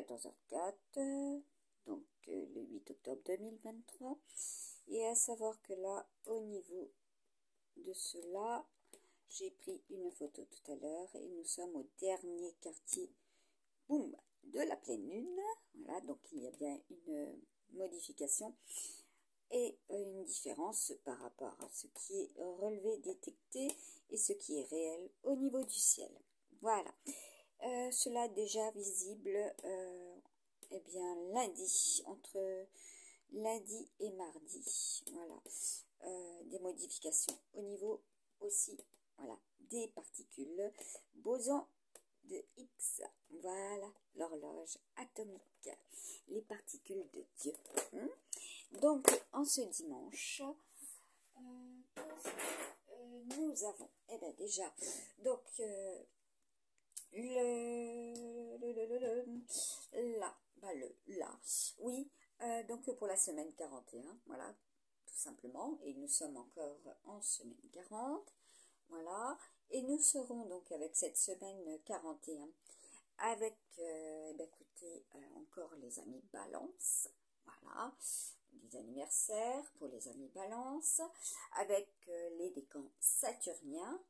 14h04, donc le 8 octobre 2023. Et à savoir que là, au niveau de cela, j'ai pris une photo tout à l'heure et nous sommes au dernier quartier, boum, de la pleine lune. Voilà, donc il y a bien une modification et une différence par rapport à ce qui est relevé, détecté et ce qui est réel au niveau du ciel. Voilà, cela déjà visible, eh bien lundi, entre lundi et mardi, voilà, des modifications au niveau aussi, voilà, des particules, boson de Higgs, voilà, l'horloge atomique, les particules de Dieu. Donc, en ce dimanche, nous avons, eh bien déjà, donc, oui, donc pour la semaine 41, voilà, tout simplement, et nous sommes encore en semaine 40, voilà, et nous serons donc avec cette semaine 41, avec, écoutez, encore les amis Balance, voilà, des anniversaires pour les amis Balance, avec les décans saturniens,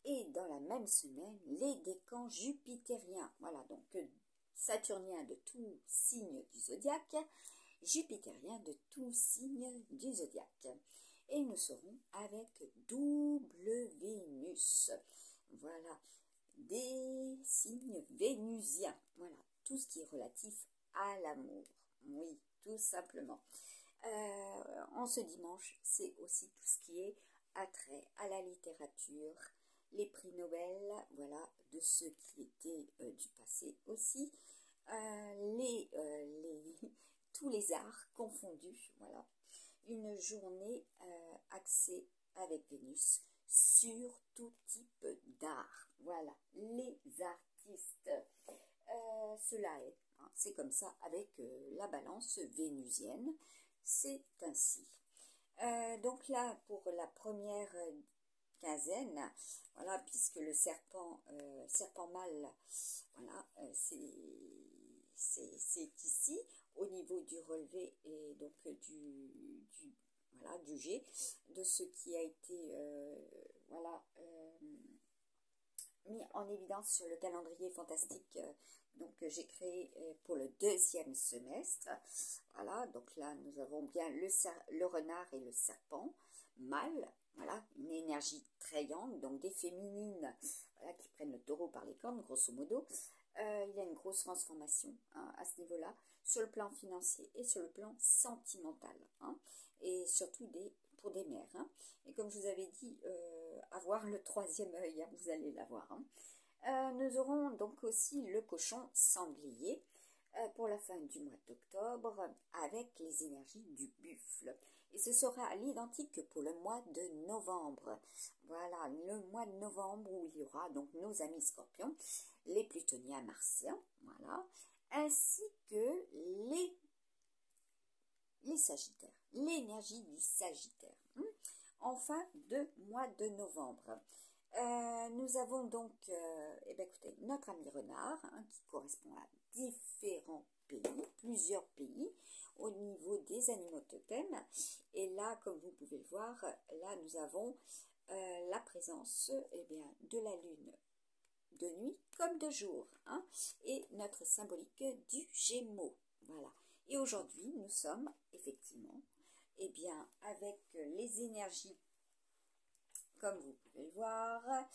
et dans la même semaine, les décans jupitériens, voilà, donc saturniens de tout signe du zodiaque, jupitérien de tout signe du zodiaque. Et nous serons avec double Vénus, voilà, des signes vénusiens, voilà, tout ce qui est relatif à l'amour, oui, tout simplement. En ce dimanche, c'est aussi tout ce qui est attrait à la littérature, les prix Nobel, voilà, de ceux qui étaient du passé aussi, tous les arts confondus, voilà, une journée axée avec Vénus sur tout type d'art, voilà, les artistes, cela est, hein, c'est comme ça avec la balance vénusienne, c'est ainsi. Donc là, pour la première quinzaine, voilà, puisque le serpent mâle, voilà, c'est ici, au niveau du relevé et donc voilà, du G, de ce qui a été, voilà, mis en évidence sur le calendrier fantastique donc j'ai créé pour le deuxième semestre. Voilà, donc là nous avons bien le renard et le serpent mâle, voilà, une énergie très yang, donc des féminines, voilà, qui prennent le taureau par les cornes, grosso modo. Il y a une grosse transformation, hein, à ce niveau-là, sur le plan financier et sur le plan sentimental, hein, et surtout pour des mères, hein. Et comme je vous avais dit, avoir le troisième œil, hein, vous allez l'avoir, hein. Nous aurons donc aussi le cochon sanglier pour la fin du mois d'octobre avec les énergies du buffle. Et ce sera à l'identique que pour le mois de novembre. Voilà, le mois de novembre où il y aura donc nos amis scorpions, les plutoniens martiens, voilà, ainsi que les sagittaires, l'énergie du sagittaire, en fin de mois de novembre. Nous avons donc, écoutez, notre ami renard, hein, qui correspond à différents pays, plusieurs pays, au niveau des animaux totems. Et là, comme vous pouvez le voir, là nous avons la présence, de la lune de nuit comme de jour, hein, et notre symbolique du Gémeaux. Voilà. Et aujourd'hui, nous sommes effectivement, avec les énergies, comme vous pouvez le voir,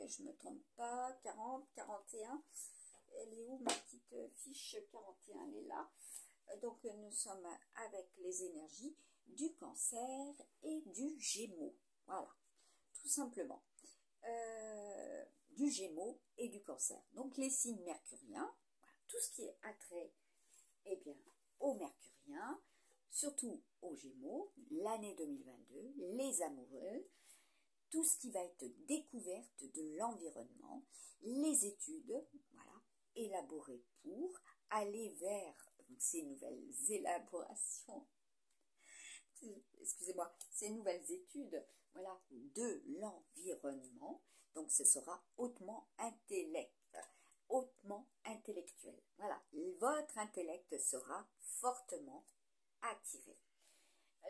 je me trompe pas, 40, 41, elle est où ma petite fiche 41, elle est là. Donc nous sommes avec les énergies du Cancer et du Gémeaux, voilà, tout simplement, du Gémeaux et du Cancer. Donc les signes mercuriens, voilà, tout ce qui est attrait, aux mercuriens, surtout aux Gémeaux, l'année 2022, les amoureux, tout ce qui va être découverte de l'environnement, les études, voilà, élaborées pour aller vers ces nouvelles élaborations, excusez-moi, ces nouvelles études, voilà, de l'environnement. Donc ce sera hautement intellect, hautement votre intellect sera fortement activé.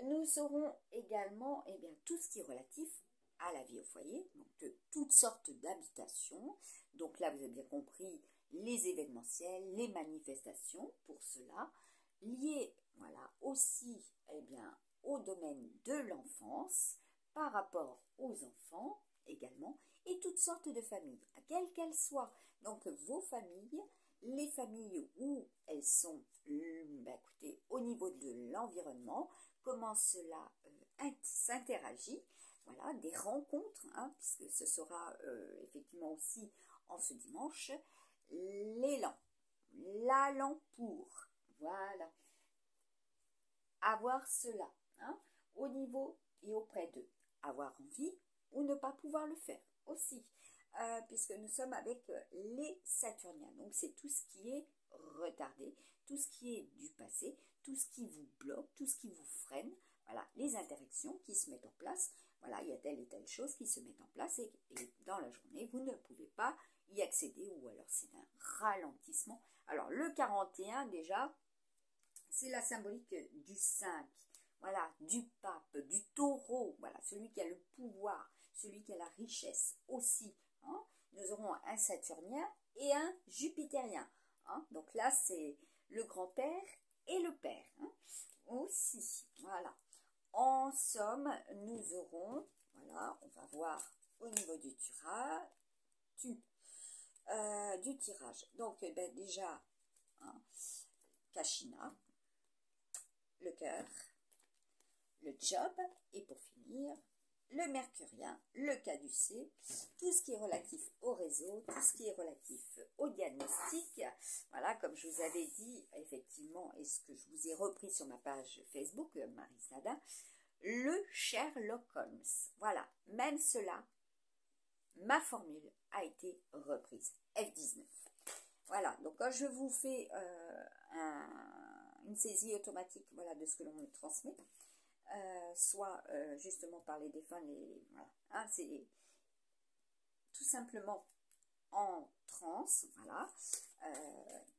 Nous aurons également tout ce qui est relatif à la vie au foyer, donc de toutes sortes d'habitations. Donc là, vous avez bien compris les événementiels, les manifestations pour cela, liées aussi au domaine de l'enfance, par rapport aux enfants également, et toutes sortes de familles, quelles qu'elles soient. Donc vos familles, les familles où elles sont écoutez, au niveau de l'environnement, comment cela s'interagit, voilà, des rencontres, puisque ce sera effectivement aussi en ce dimanche, l'allant pour, voilà, avoir cela, au niveau et auprès d'eux, avoir envie ou ne pas pouvoir le faire aussi, puisque nous sommes avec les Saturniens, donc c'est tout ce qui est retardé, tout ce qui est du passé, tout ce qui vous bloque, tout ce qui vous freine, voilà, les interactions qui se mettent en place, voilà, il y a telle et telle chose qui se mettent en place et dans la journée, vous ne pouvez pas y accéder ou alors c'est un ralentissement. Alors le 41 déjà, c'est la symbolique du 5, voilà, du pape, du taureau, voilà, celui qui a le pouvoir, celui qui a la richesse aussi. Nous aurons un Saturnien et un Jupitérien. Donc là, c'est le grand-père et le père aussi. Voilà. En somme, nous aurons, voilà, on va voir au niveau du tirage. Donc, déjà, Kachina, le cœur, le job, et pour finir, le mercurien, le caducée, tout ce qui est relatif au réseau, tout ce qui est relatif au diagnostic. Voilà, comme je vous avais dit, effectivement, et ce que je vous ai repris sur ma page Facebook, Marie Sada, le Sherlock Holmes. Voilà, même cela, ma formule a été reprise. F19. Voilà, donc quand je vous fais une saisie automatique, voilà, de ce que l'on me transmet, soit justement par les défunts, voilà, c'est tout simplement en transe, voilà,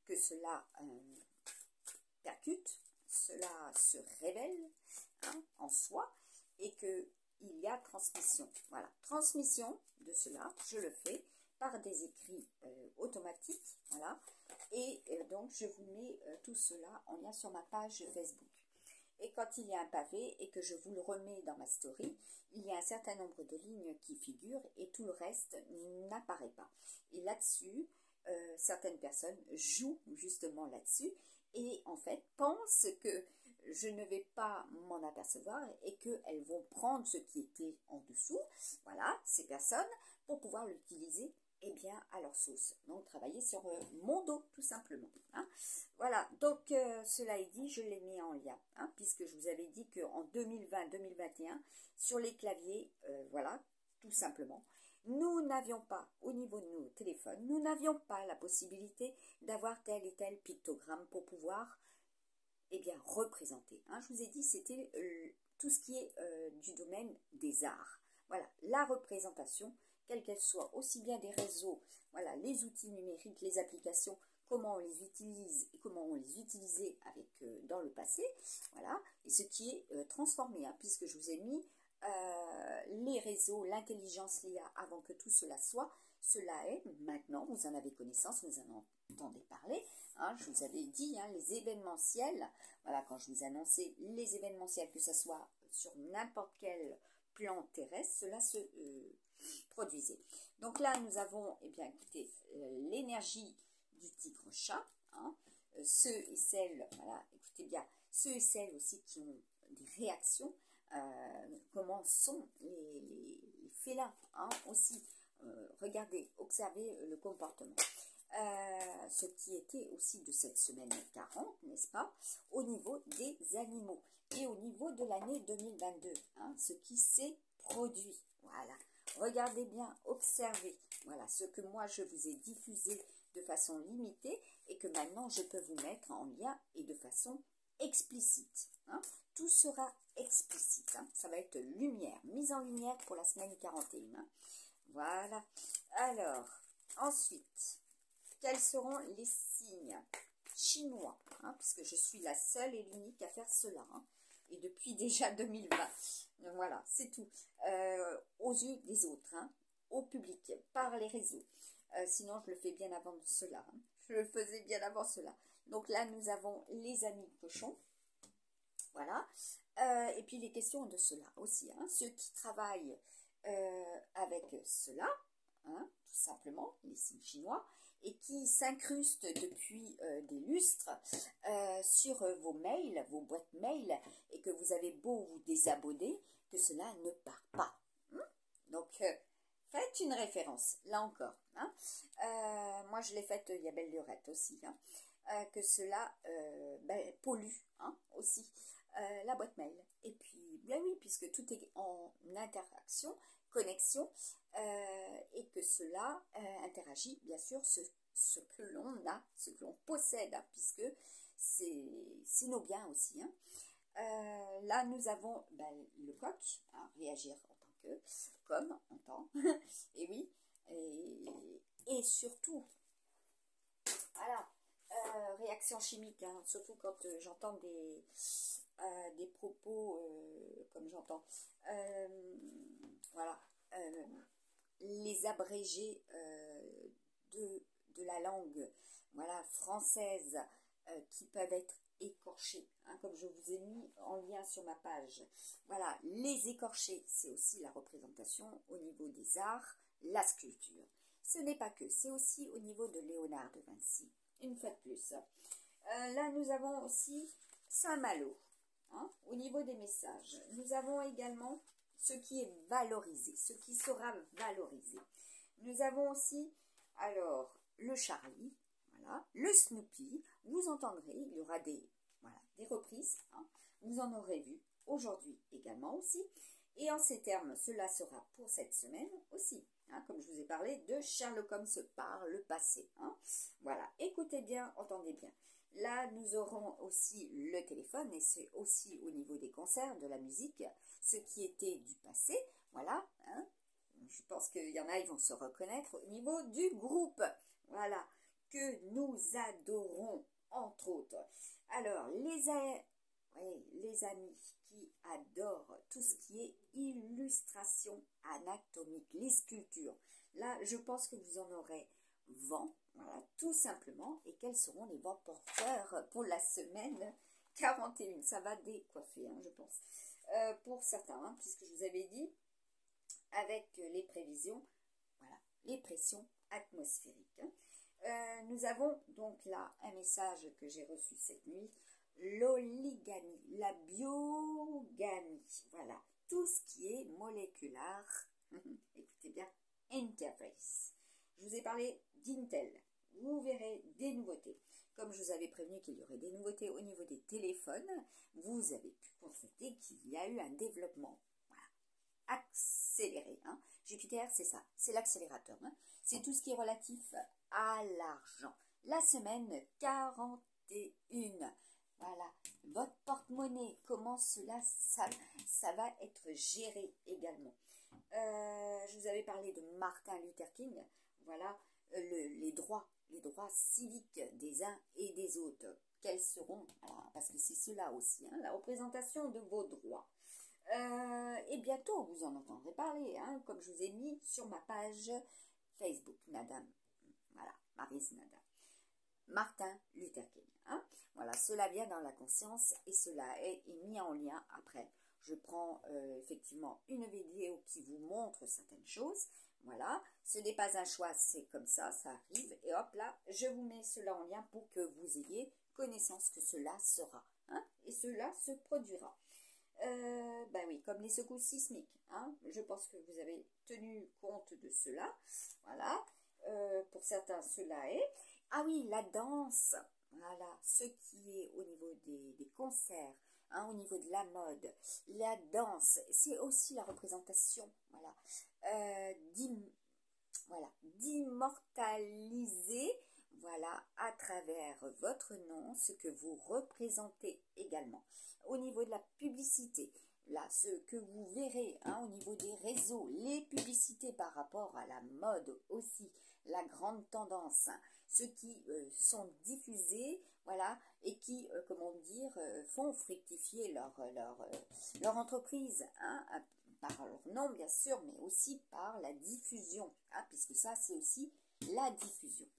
que cela percute, cela se révèle en soi et que il y a transmission. Voilà, transmission de cela, je le fais par des écrits automatiques, voilà, et donc je vous mets tout cela en lien sur ma page Facebook. Et quand il y a un pavé et que je vous le remets dans ma story, il y a un certain nombre de lignes qui figurent et tout le reste n'apparaît pas. Et là-dessus, certaines personnes jouent justement là-dessus et en fait pensent que je ne vais pas m'en apercevoir et qu'elles vont prendre ce qui était en dessous, voilà, ces personnes, pour pouvoir l'utiliser à leur sauce. Donc, travailler sur mon dos, tout simplement. Voilà, donc, cela est dit, je l'ai mis en lien, puisque je vous avais dit qu'en 2020-2021, sur les claviers, voilà, tout simplement, nous n'avions pas, au niveau de nos téléphones, nous n'avions pas la possibilité d'avoir tel et tel pictogramme pour pouvoir, représenter. Je vous ai dit, c'était tout ce qui est du domaine des arts. Voilà, la représentation, quelle qu'elle soit, aussi bien des réseaux, voilà, les outils numériques, les applications, comment on les utilise et comment on les utilisait dans le passé, voilà, et ce qui est transformé, puisque je vous ai mis les réseaux, l'intelligence l'IA avant que tout cela soit, cela est maintenant, vous en avez connaissance, vous en entendez parler, je vous avais dit, les événementiels, voilà, quand je vous annonçais les événementiels, que ce soit sur n'importe quel plan terrestre, cela se produisait. Donc là, nous avons, écoutez, l'énergie du tigre-chat, ceux et celles, voilà, écoutez bien, ceux et celles aussi qui ont des réactions, comment sont les félins, aussi, regardez, observez le comportement. Ce qui était aussi de cette semaine 40, n'est-ce pas, au niveau des animaux et au niveau de l'année 2022, ce qui s'est produit, voilà. Regardez bien, observez, voilà, ce que moi je vous ai diffusé de façon limitée et que maintenant je peux vous mettre en lien et de façon explicite. Tout sera explicite, ça va être lumière, mise en lumière pour la semaine 41. Voilà, alors, ensuite, quels seront les signes? chinois, hein, puisque je suis la seule et l'unique à faire cela, hein, et depuis déjà 2020. Donc voilà, c'est tout. Aux yeux des autres, hein, au public, par les réseaux. Sinon, je le fais bien avant cela. Hein. Je le faisais bien avant cela. Donc là, nous avons les amis cochons. Voilà. Et puis les questions de cela aussi. Hein. Ceux qui travaillent avec cela, hein, tout simplement, les signes chinois, et qui s'incrustent depuis des lustres sur vos mails, vos boîtes mail, et que vous avez beau vous désabonner, que cela ne part pas. Hein. Donc, faites une référence, là encore. Hein. Moi, je l'ai faite, il y a belle lurette aussi, hein, que cela pollue hein, aussi la boîte mail. Et puis, ben oui, puisque tout est en interaction, connexion, et que cela interagit, bien sûr, ce que l'on a, ce que l'on possède, hein, puisque c'est nos biens aussi. Hein. Là, nous avons le coq, hein, réagir en tant que, comme, en tant, et oui, et surtout, voilà, réaction chimique, hein, surtout quand j'entends des propos comme j'entends, voilà, les abrégés de la langue, voilà, française, qui peuvent être écorchés, hein, comme je vous ai mis en lien sur ma page. Voilà, les écorchés, c'est aussi la représentation au niveau des arts, la sculpture. Ce n'est pas que, c'est aussi au niveau de Léonard de Vinci, une fois de plus. Là, nous avons aussi Saint-Malo, hein, au niveau des messages. Nous avons également ce qui est valorisé, ce qui sera valorisé. Nous avons aussi, alors, le Charlie, voilà, le Snoopy. Vous entendrez, il y aura des reprises, hein, vous en aurez vu aujourd'hui également aussi. Et en ces termes, cela sera pour cette semaine aussi. Hein, comme je vous ai parlé de Sherlock Holmes par le passé. Hein. Voilà, écoutez bien, entendez bien. Là, nous aurons aussi le téléphone, et c'est aussi au niveau des concerts, de la musique, ce qui était du passé. Voilà, hein. Je pense qu'il y en a, ils vont se reconnaître au niveau du groupe. Voilà, que nous adorons, entre autres. Alors, les amis qui adorent tout ce qui est illustration anatomique, les sculptures. Là, je pense que vous en aurez vent, voilà, tout simplement. Et quels seront les vents porteurs pour la semaine 41? Ça va décoiffer, hein, je pense. Pour certains, hein, puisque je vous avais dit, avec les prévisions, voilà, les pressions atmosphériques. Hein. Nous avons donc là un message que j'ai reçu cette nuit, l'oligamie, la biogamie, voilà, tout ce qui est moléculaire, écoutez bien, interface. Je vous ai parlé d'Intel, vous verrez des nouveautés. Comme je vous avais prévenu qu'il y aurait des nouveautés au niveau des téléphones, vous avez pu constater qu'il y a eu un développement accéléré. Hein. Jupiter, c'est ça, c'est l'accélérateur. Hein. C'est tout ce qui est relatif à l'argent. La semaine 41. Voilà, votre porte-monnaie, comment cela, ça va être géré également. Je vous avais parlé de Martin Luther King. Voilà, les droits civiques des uns et des autres. Quels seront, alors, parce que c'est cela aussi, hein, la représentation de vos droits. Et bientôt, vous en entendrez parler, hein, comme je vous ai mis sur ma page Facebook, Madame, voilà, Maryse Nada. Martin Luther King. Hein. Voilà, cela vient dans la conscience et cela est mis en lien après. Je prends effectivement une vidéo qui vous montre certaines choses. Voilà, ce n'est pas un choix, c'est comme ça arrive. Et hop là, je vous mets cela en lien pour que vous ayez connaissance que cela sera. Hein, et cela se produira. Ben oui, comme les secousses sismiques. Hein, je pense que vous avez tenu compte de cela. Voilà, pour certains, cela est. Ah oui, la danse. Voilà, ce qui est au niveau des concerts, hein, au niveau de la mode, la danse, c'est aussi la représentation, voilà, d'immortaliser, voilà, à travers votre nom, ce que vous représentez également. Au niveau de la publicité, là, ce que vous verrez, hein, au niveau des réseaux, les publicités par rapport à la mode aussi, la grande tendance, hein, ceux qui sont diffusés, voilà, et qui, comment dire, font fructifier leur entreprise, hein, par leur nom bien sûr, mais aussi par la diffusion, hein, puisque ça c'est aussi la diffusion.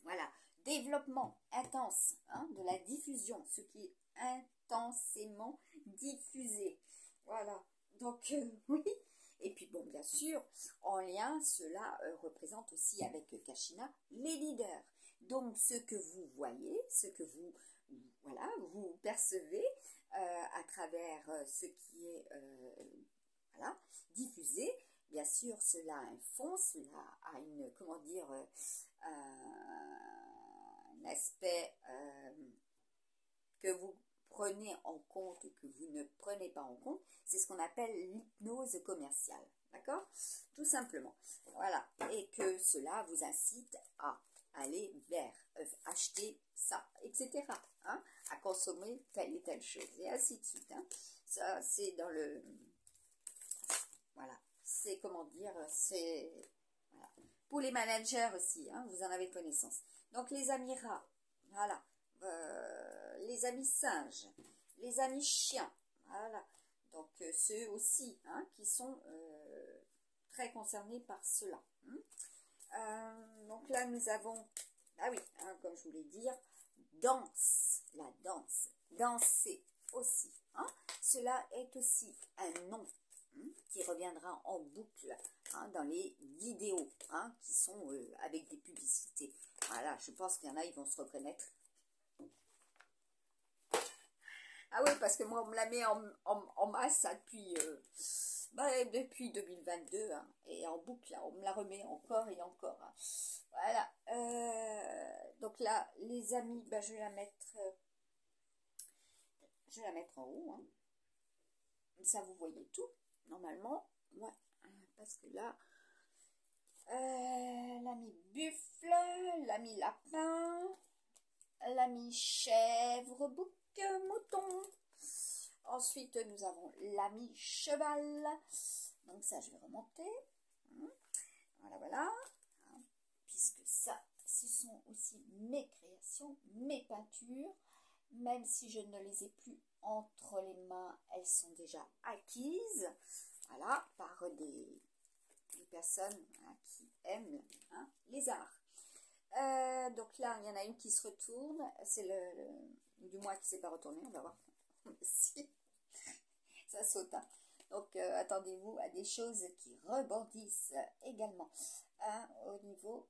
Voilà, développement intense, hein, de la diffusion, ce qui est intensément diffusé. Voilà, donc oui. Et puis bon, bien sûr, en lien, cela représente aussi avec Kashina les leaders. Donc ce que vous voyez, ce que vous, voilà, vous percevez à travers ce qui est voilà, diffusé, bien sûr, cela a un fond, cela a une, comment dire, un aspect que vous prenez en compte ou que vous ne prenez pas en compte, c'est ce qu'on appelle l'hypnose commerciale, d'accord? Tout simplement, voilà, et que cela vous incite à aller vers, acheter ça, etc., hein, à consommer telle et telle chose, et ainsi de suite, hein. Ça, c'est dans le... Voilà, c'est, comment dire, c'est... Voilà. Pour les managers aussi, hein, vous en avez connaissance. Donc, les amis rats, voilà, les amis singes, les amis chiens, voilà. Donc, ceux aussi, hein, qui sont très concernés par cela. Donc là, nous avons, ah oui, hein, comme je voulais dire, danse, la danse, danser aussi. Hein. Cela est aussi un nom qui reviendra en boucle, hein, dans les vidéos, hein, qui sont avec des publicités. Voilà, je pense qu'il y en a, ils vont se reconnaître. Ah oui, parce que moi, on me la met en masse ça, depuis 2022, hein, et en boucle, là, on me la remet encore et encore. Hein. Voilà. Donc là, les amis, ben, je vais la mettre en haut. Hein. Ça, vous voyez tout, normalement. Ouais, parce que là, l'ami buffle, l'ami lapin, l'ami chèvre, bouc, mouton. Ensuite, nous avons l'ami cheval. Donc ça, je vais remonter. Voilà, voilà. Puisque ça, ce sont aussi mes créations, mes peintures. Même si je ne les ai plus entre les mains, elles sont déjà acquises. Voilà, par des personnes, hein, qui aiment, hein, les arts. Donc là, il y en a une qui se retourne. C'est du moins qui ne s'est pas retourné. On va voir si ça saute. Hein. Donc, attendez-vous à des choses qui rebondissent également, hein, au niveau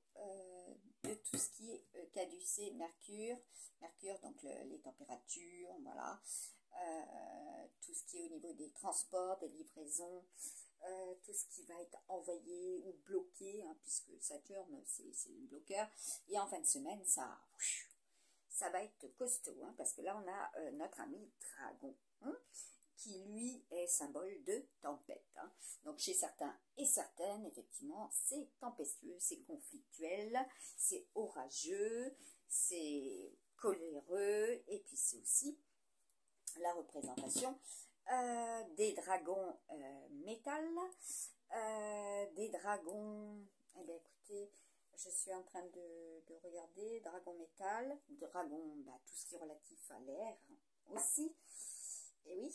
de tout ce qui est caducée, Mercure. Mercure, donc les températures, voilà. Tout ce qui est au niveau des transports, des livraisons, tout ce qui va être envoyé ou bloqué, hein, puisque Saturne, c'est le bloqueur. Et en fin de semaine, ça va être costaud, hein, parce que là, on a notre ami Dragon, hein, qui lui est symbole de tempête. Hein. Donc chez certains et certaines, effectivement, c'est tempestueux, c'est conflictuel, c'est orageux, c'est coléreux, et puis c'est aussi la représentation des dragons métal, des dragons, eh bien écoutez, je suis en train de regarder, dragon métal, dragon, bah, tout ce qui est relatif à l'air aussi, et oui,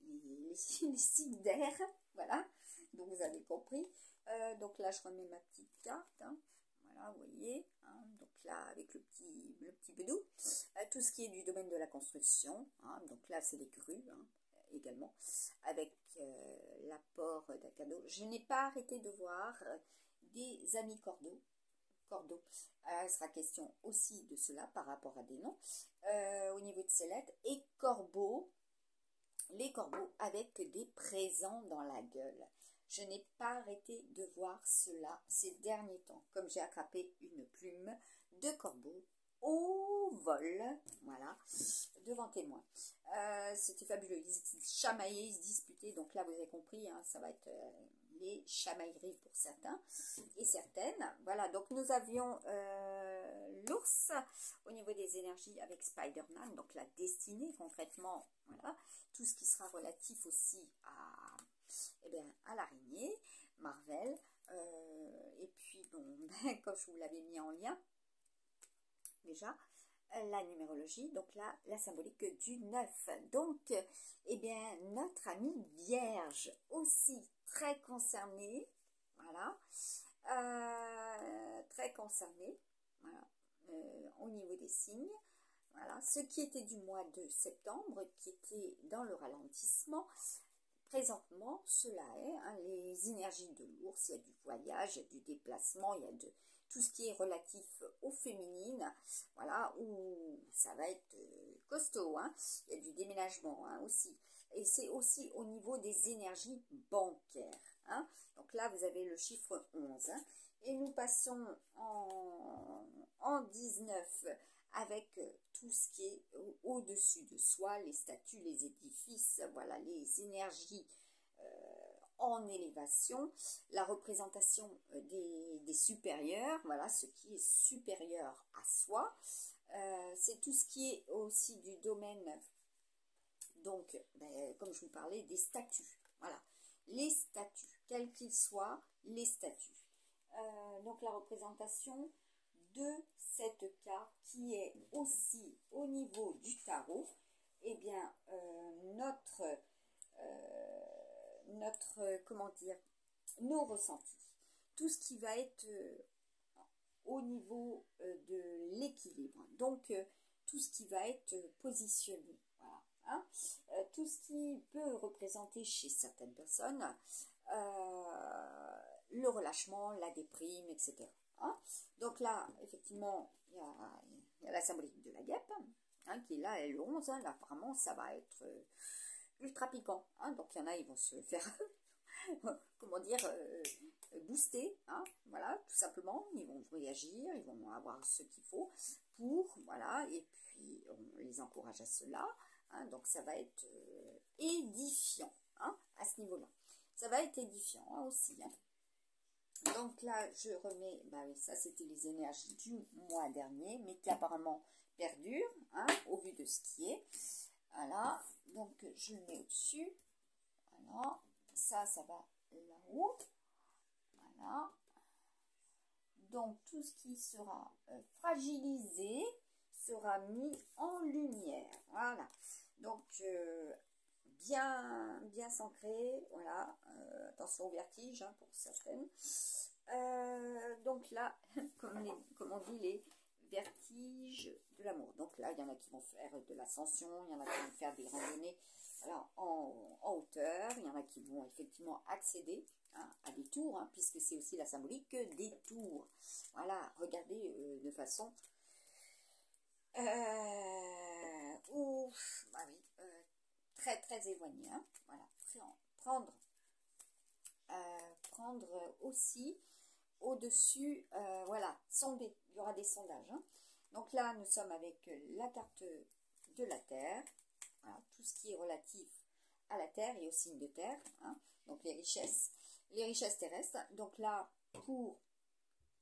les signes d'air, voilà, donc vous avez compris. Donc là, je remets ma petite carte, hein. Voilà, vous voyez, hein, donc là, avec le petit bédou, tout ce qui est du domaine de la construction, hein, donc là, c'est les grues, hein, également, avec l'apport d'un cadeau. Je n'ai pas arrêté de voir des amis cordeaux. Il sera question aussi de cela par rapport à des noms, au niveau de ces lettres, et corbeaux, les corbeaux avec des présents dans la gueule. Je n'ai pas arrêté de voir cela ces derniers temps, comme j'ai attrapé une plume de corbeau au vol, voilà, devant témoin. C'était fabuleux, ils se chamaillaient, ils se disputaient, donc là vous avez compris, hein, ça va être les chamailleries pour certains et certaines. Voilà, donc nous avions l'ours au niveau des énergies avec Spider-Man, donc la destinée concrètement, voilà, tout ce qui sera relatif aussi à, eh bien, à l'araignée, Marvel, Et puis, bon, comme je vous l'avais mis en lien, déjà, la numérologie, donc là, la symbolique du 9. Donc, eh bien, notre amie Vierge, aussi très concernée, voilà, très concernée, voilà, au niveau des signes. Voilà, ce qui était du mois de septembre, qui était dans le ralentissement, présentement, cela est, hein, les énergies de l'ours, il y a du voyage, il y a du déplacement, il y a de tout ce qui est relatif au féminine, voilà, où ça va être costaud, hein. Il y a du déménagement, hein, aussi. Et c'est aussi au niveau des énergies bancaires, hein. Donc là, vous avez le chiffre 11, hein. Et nous passons en 19 avec tout ce qui est au-dessus de soi, les statues, les édifices, voilà, les énergies en élévation, la représentation des supérieurs, voilà, ce qui est supérieur à soi. C'est tout ce qui est aussi du domaine, donc, comme je vous parlais, des statuts, voilà, les statuts, quels qu'ils soient, les statuts. Donc, la représentation de cette carte qui est aussi au niveau du tarot, eh bien, comment dire, nos ressentis, tout ce qui va être au niveau de l'équilibre, donc tout ce qui va être positionné, voilà, hein, tout ce qui peut représenter chez certaines personnes le relâchement, la déprime, etc. Hein. Donc là, effectivement, il y a la symbolique de la guêpe, hein, qui est là, elle 11, hein, là, apparemment, ça va être ultra piquant, hein. Donc il y en a, ils vont se faire comment dire, booster, hein, voilà, tout simplement, ils vont réagir, ils vont avoir ce qu'il faut pour, voilà, et puis on les encourage à cela, hein. Donc ça va être édifiant, hein, à ce niveau-là. Ça va être édifiant, hein, aussi, hein. Donc là, je remets, bah oui, ça c'était les énergies du mois dernier, mais qui apparemment perdurent, hein, au vu de ce qui est. Voilà, donc je le mets au-dessus. Voilà, ça va là-haut. Voilà. Donc tout ce qui sera fragilisé sera mis en lumière. Voilà. Donc bien s'ancrer, voilà, attention au vertige, hein, pour certaines. Donc là, comme on dit, les vertiges de l'amour. Donc là, il y en a qui vont faire de l'ascension, il y en a qui vont faire des randonnées, alors, en hauteur, il y en a qui vont effectivement accéder, hein, à des tours, hein, puisque c'est aussi la symbolique des tours. Voilà, regardez de façon bah oui, très très éloigné, hein. Voilà, prendre aussi au-dessus, voilà, sonder, il y aura des sondages, hein. Donc là, nous sommes avec la carte de la Terre, voilà, tout ce qui est relatif à la Terre et au signe de Terre, hein, donc les richesses terrestres. Donc là, pour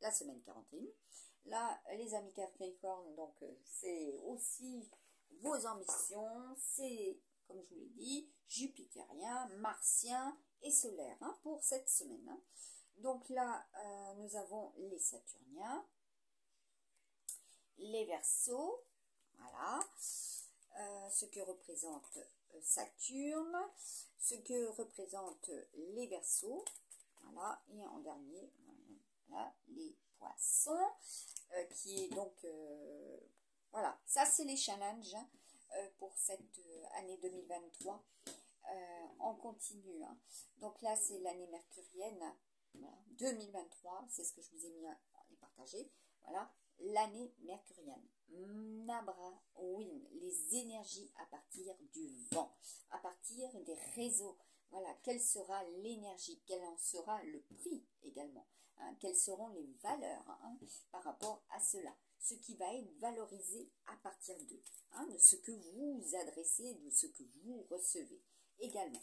la semaine 41, là, les amis Capricorne, donc c'est aussi vos ambitions, c'est, comme je vous l'ai dit, jupitérien, martien et solaire, hein, pour cette semaine, hein. Donc là, nous avons les Saturniens, les Verseaux, voilà, ce que représente Saturne, ce que représente les Verseaux, voilà, et en dernier, voilà, les Poissons, qui est donc, voilà, ça c'est les challenges, hein, pour cette année 2023, en continu, hein. Donc là, c'est l'année mercurienne, voilà, 2023, c'est ce que je vous ai mis à partager, voilà, l'année mercurienne. Nabra-win, les énergies à partir du vent, à partir des réseaux, voilà, quelle sera l'énergie, quel en sera le prix également, hein, quelles seront les valeurs, hein, par rapport à cela, ce qui va être valorisé à partir d'eux, hein, de ce que vous adressez, de ce que vous recevez également.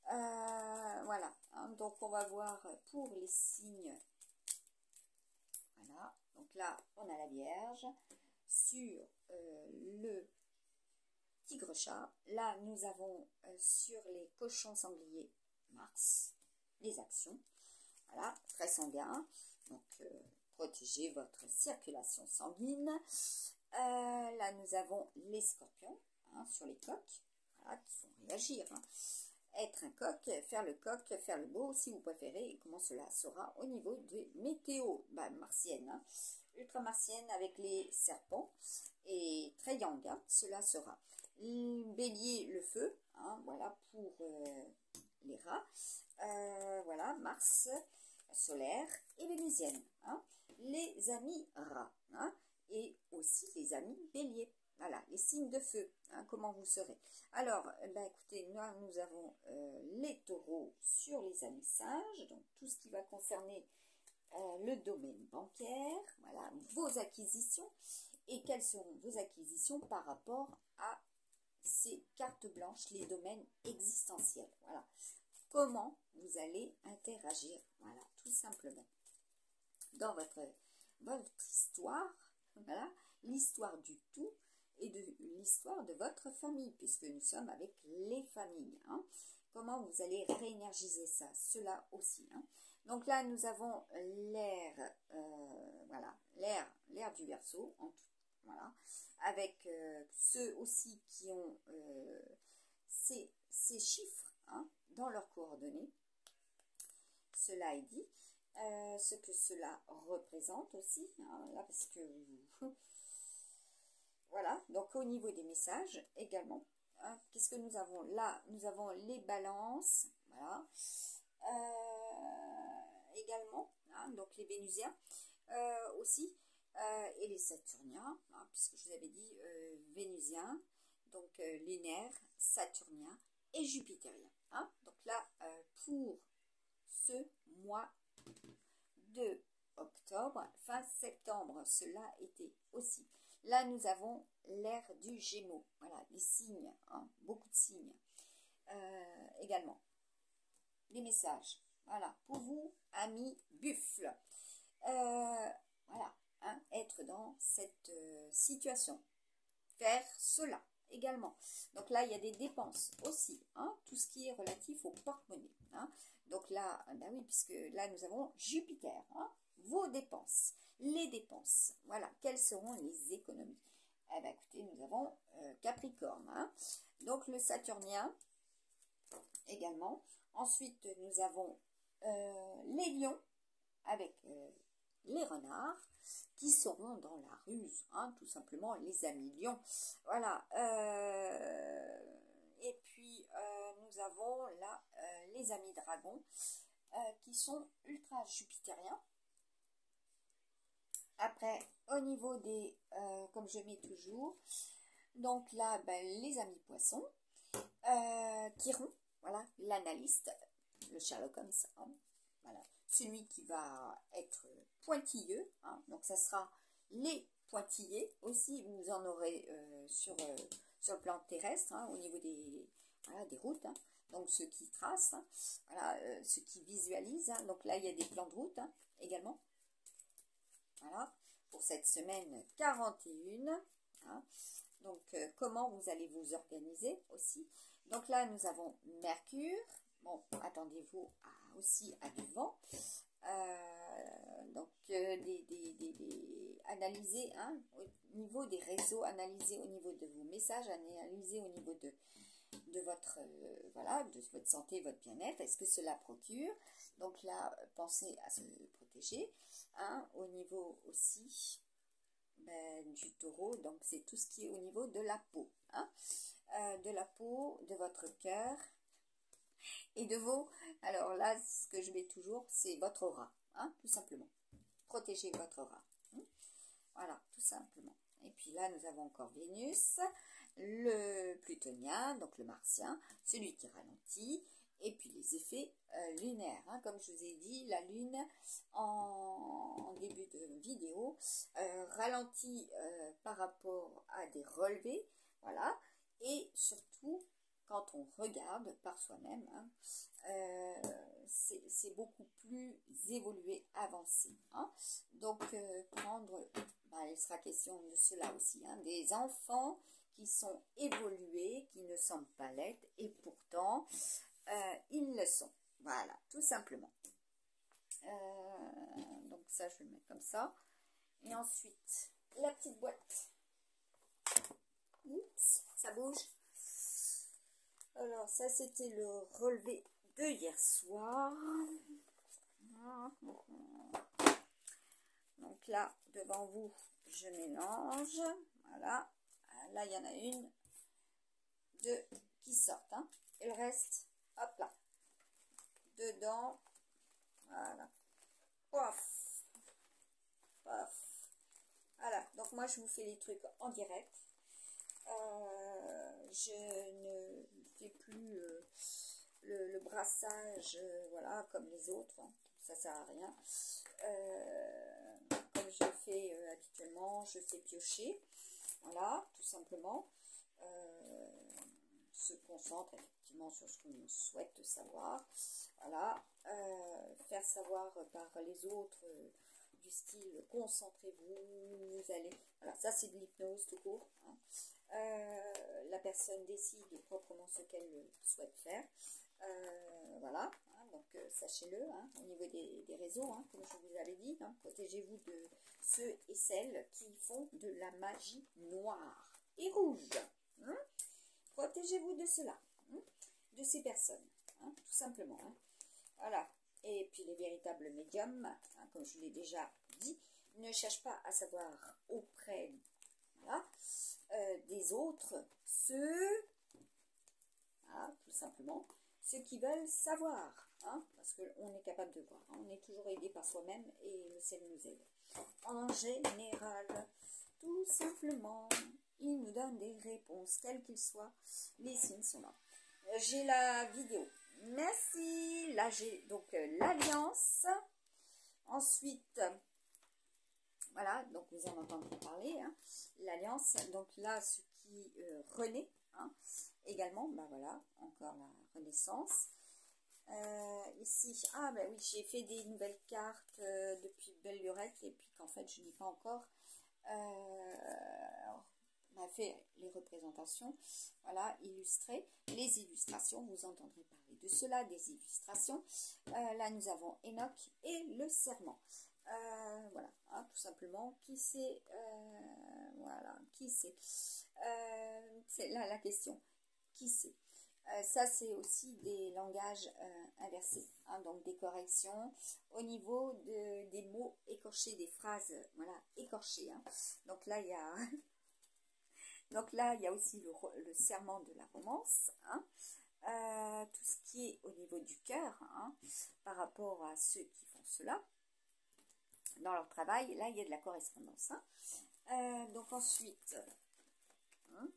Voilà, hein, donc on va voir pour les signes. Voilà, donc là on a la Vierge sur le Tigre-chat. Là nous avons sur les cochons sangliers Mars, les actions. voilà, très sanguin. Donc, protégez votre circulation sanguine. Là, nous avons les scorpions, hein, sur les coqs, voilà, qui vont réagir. Hein. Être un coq, faire le beau, si vous préférez. Et comment cela sera au niveau des météos martiennes, hein. Ultramartienne avec les serpents et très yang, hein, cela sera. Bélier, le feu, hein, voilà pour les rats. Voilà, Mars, solaire et vénusienne, hein, les amis rats, hein, et aussi les amis béliers. Voilà, les signes de feu, hein, comment vous serez. Alors, écoutez, nous avons les taureaux sur les amis singes, donc tout ce qui va concerner le domaine bancaire, voilà, vos acquisitions, et quelles seront vos acquisitions par rapport à ces cartes blanches, les domaines existentiels, voilà. Comment vous allez interagir, voilà, tout simplement. Dans votre histoire, voilà, l'histoire du tout et de l'histoire de votre famille, puisque nous sommes avec les familles, hein. Comment vous allez réénergiser ça, cela aussi, hein. Donc là, nous avons l'air, voilà, l'air du Verseau, voilà, avec ceux aussi qui ont ces chiffres, hein, dans leurs coordonnées. Cela est dit. Ce que cela représente aussi, hein, là, parce que voilà, donc au niveau des messages également, hein, qu'est-ce que nous avons là? Nous avons les balances, voilà, également, hein, donc les vénusiens aussi, et les saturniens, hein, puisque je vous avais dit vénusiens, donc lunaire, saturnien et jupitérien, hein. Donc là, pour ce mois de octobre, fin septembre, cela était aussi. Là, nous avons l'ère du Gémeaux, voilà, les signes, hein, beaucoup de signes. Également, les messages, voilà, pour vous, amis buffles, voilà, hein, être dans cette situation, faire cela également. Donc là, il y a des dépenses aussi, hein, tout ce qui est relatif au porte-monnaie, hein. Donc là, oui, puisque là, nous avons Jupiter, hein, vos dépenses, les dépenses, voilà, quelles seront les économies? Écoutez, nous avons Capricorne, hein, donc le Saturnien également. Ensuite, nous avons les lions avec les renards qui seront dans la ruse, hein, tout simplement les amis lions. Voilà. Et puis, nous avons là les amis dragons qui sont ultra jupitériens. Après, au niveau des, comme je mets toujours, donc là, les amis poissons, Chiron, voilà, l'analyste, le Sherlock Holmes, hein, voilà, celui qui va être pointilleux, hein, donc ça sera les pointillés aussi, vous en aurez sur le plan terrestre, hein, au niveau des, voilà, des routes, hein, donc ceux qui tracent, hein, voilà, ceux qui visualisent, hein, donc là il y a des plans de route, hein, également, voilà, pour cette semaine 41, hein. Donc, comment vous allez vous organiser aussi. Donc là, nous avons Mercure. Bon, attendez-vous aussi à du vent. Donc, analyser, hein, au niveau des réseaux, analyser au niveau de vos messages, analyser au niveau de votre, voilà, de votre santé, votre bien-être. Est-ce que cela procure? Donc là, pensez à se protéger, hein, au niveau aussi du taureau, donc c'est tout ce qui est au niveau de la peau, hein, de la peau, de votre cœur et de vos, alors là ce que je mets toujours c'est votre aura, hein, tout simplement, protégez votre aura, hein, voilà, tout simplement. Et puis là nous avons encore Vénus, le plutonien, donc le martien, celui qui ralentit, et puis les effets lunaires, hein, comme je vous ai dit, la lune en début de vidéo ralentit par rapport à des relevés, voilà, et surtout quand on regarde par soi-même, hein, c'est beaucoup plus évolué, avancé, hein. Donc prendre, il sera question de cela aussi, hein, des enfants qui sont évolués, qui ne semblent pas l'être, et pourtant ils le sont. Voilà, tout simplement. Donc ça, je vais le mettre comme ça. Et ensuite, la petite boîte. Oups, ça bouge. Alors, ça, c'était le relevé de hier soir. Donc là, devant vous, je mélange. Voilà. Là, il y en a une, deux qui sortent. Hein. Et le reste, hop là. Dedans. Voilà. Pof. Pof. Voilà. Donc moi, je vous fais les trucs en direct. Je ne fais plus le brassage, voilà, comme les autres. Hein. Ça sert à rien. Comme je fais habituellement, je fais piocher. Voilà, tout simplement. Se concentre effectivement sur ce qu'on souhaite savoir. Voilà. Faire savoir par les autres du style concentrez-vous, vous allez. Voilà, ça c'est de l'hypnose tout court. Hein. La personne décide proprement ce qu'elle souhaite faire. Voilà, hein, donc sachez-le, hein, au niveau des réseaux, hein, comme je vous avais dit, hein, protégez-vous de ceux et celles qui font de la magie noire et rouge. Hein. Protégez-vous de cela, hein, de ces personnes, hein, tout simplement. Hein. Voilà, et puis les véritables médiums, hein, comme je l'ai déjà dit, ne cherchent pas à savoir auprès, voilà, des autres, ceux, voilà, tout simplement, ceux qui veulent savoir, hein, parce qu'on est capable de voir, hein, on est toujours aidé par soi-même et le ciel nous aide. En général, tout simplement, il nous donne des réponses, quelles qu'ils soient, les signes sont là. J'ai la vidéo. Merci. Là, j'ai donc l'alliance. Ensuite, voilà, donc vous en entendrez parler. Hein, l'alliance. Donc là, ce qui renaît. Hein, également, ben voilà, encore la renaissance. Ici, ah ben oui, j'ai fait des nouvelles cartes depuis belle lurette et puis qu'en fait, je n'ai pas encore on a fait les représentations, voilà, illustrées, les illustrations, vous entendrez parler de cela, des illustrations. Là, nous avons Enoch et le serment. Voilà, hein, tout simplement, qui c'est, voilà, qui c'est, c'est là la question, qui c'est. Ça, c'est aussi des langages inversés, hein, donc des corrections au niveau des mots écorchés, des phrases, voilà, écorchées. Hein. Donc là, il y a... Donc là, il y a aussi le serment de la romance, hein, tout ce qui est au niveau du cœur, hein, par rapport à ceux qui font cela dans leur travail. Là, il y a de la correspondance. Hein. Donc ensuite, hein,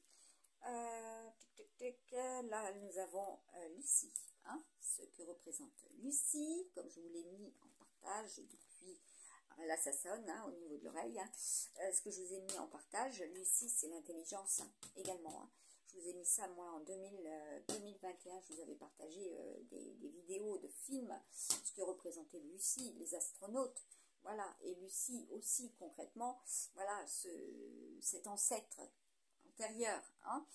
là, nous avons Lucie, hein, ce que représente Lucie, comme je vous l'ai mis en partage depuis... Là, ça sonne hein, au niveau de l'oreille. Hein. Ce que je vous ai mis en partage, Lucie, c'est l'intelligence hein, également. Hein. Je vous ai mis ça, moi, en 2021. Je vous avais partagé des vidéos de films, ce que représentait Lucie, les astronautes. Voilà, et Lucie aussi, concrètement, voilà, cet ancêtre antérieur, hein,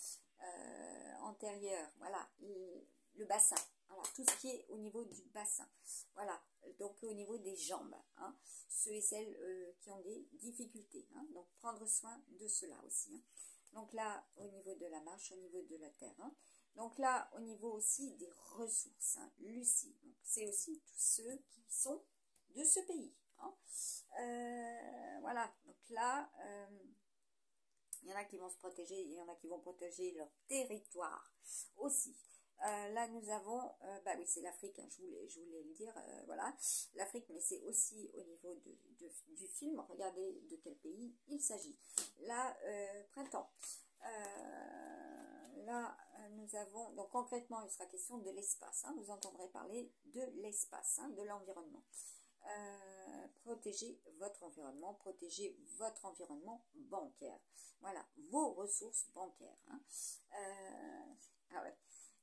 antérieur, voilà, le bassin. Voilà, tout ce qui est au niveau du bassin. Voilà, donc au niveau des jambes. Hein, ceux et celles qui ont des difficultés. Hein, donc prendre soin de cela aussi. Hein. Donc là, au niveau de la marche, au niveau de la terre. Hein. Donc là, au niveau aussi des ressources. Hein, Lucie, donc c'est aussi tous ceux qui sont de ce pays. Hein. Voilà, donc là... il y en a qui vont se protéger, il y en a qui vont protéger leur territoire aussi. Là, nous avons, bah oui, c'est l'Afrique, hein, je voulais le dire, voilà, l'Afrique, mais c'est aussi au niveau du film. Regardez de quel pays il s'agit. Là, printemps. Là, nous avons, donc concrètement, il sera question de l'espace. Hein, vous entendrez parler de l'espace, hein, de l'environnement. Protégez votre environnement bancaire. Voilà, vos ressources bancaires. Hein. Ah ouais.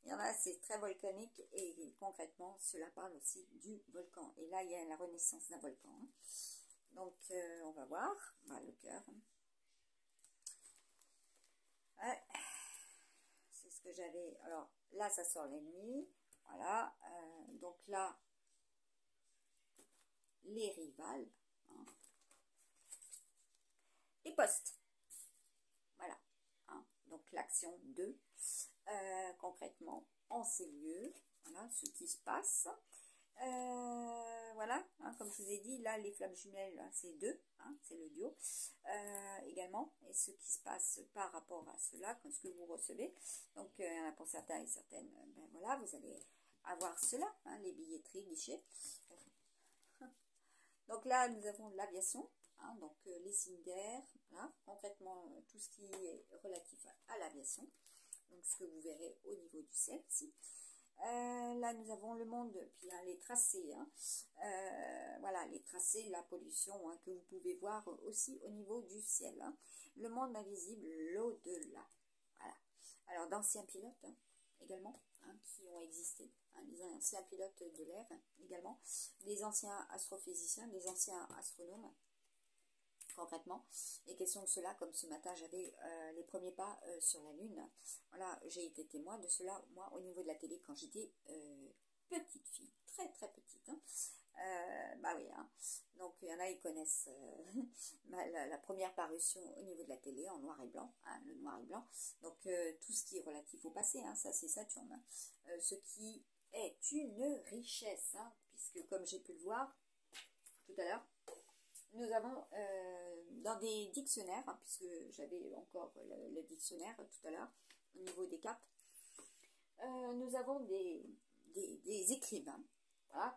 Il y en a, c'est très volcanique et concrètement, cela parle aussi du volcan. Et là, il y a la renaissance d'un volcan. Hein. Donc, on va voir. Bah, le cœur. Ouais. C'est ce que j'avais. Alors, là, ça sort l'ennemi. Voilà. Donc là, les rivales, hein, les postes. Voilà. Hein. Donc l'action 2, concrètement, en ces lieux, voilà ce qui se passe. Voilà, hein, comme je vous ai dit, là les flammes jumelles, hein, c'est 2, hein, c'est le duo également, et ce qui se passe par rapport à cela, comme ce que vous recevez. Donc il y en a pour certains et certaines, ben voilà, vous allez avoir cela, hein, les billetteries, guichets. Donc là nous avons l'aviation, hein, donc les signes d'air, voilà, concrètement tout ce qui est relatif à l'aviation, donc ce que vous verrez au niveau du ciel ici. Là, nous avons le monde, puis hein, les tracés, hein, voilà, les tracés, la pollution hein, que vous pouvez voir aussi au niveau du ciel. Hein. Le monde invisible, l'au-delà. Voilà. Alors, d'anciens pilotes hein, également, hein, qui ont existé, hein, les anciens pilotes de l'air également, des anciens astrophysiciens, des anciens astronomes. Concrètement, les questions de cela, comme ce matin j'avais les premiers pas sur la Lune, voilà, j'ai été témoin de cela, moi, au niveau de la télé, quand j'étais petite fille, très très petite, hein. Bah oui, hein. Donc il y en a, ils connaissent la première parution au niveau de la télé, en noir et blanc, hein, le noir et blanc, donc tout ce qui est relatif au passé, hein, ça c'est Saturne, hein. Ce qui est une richesse, hein, puisque comme j'ai pu le voir tout à l'heure, nous avons dans des dictionnaires, hein, puisque j'avais encore le dictionnaire tout à l'heure, au niveau des cartes, nous avons des écrivains, voilà,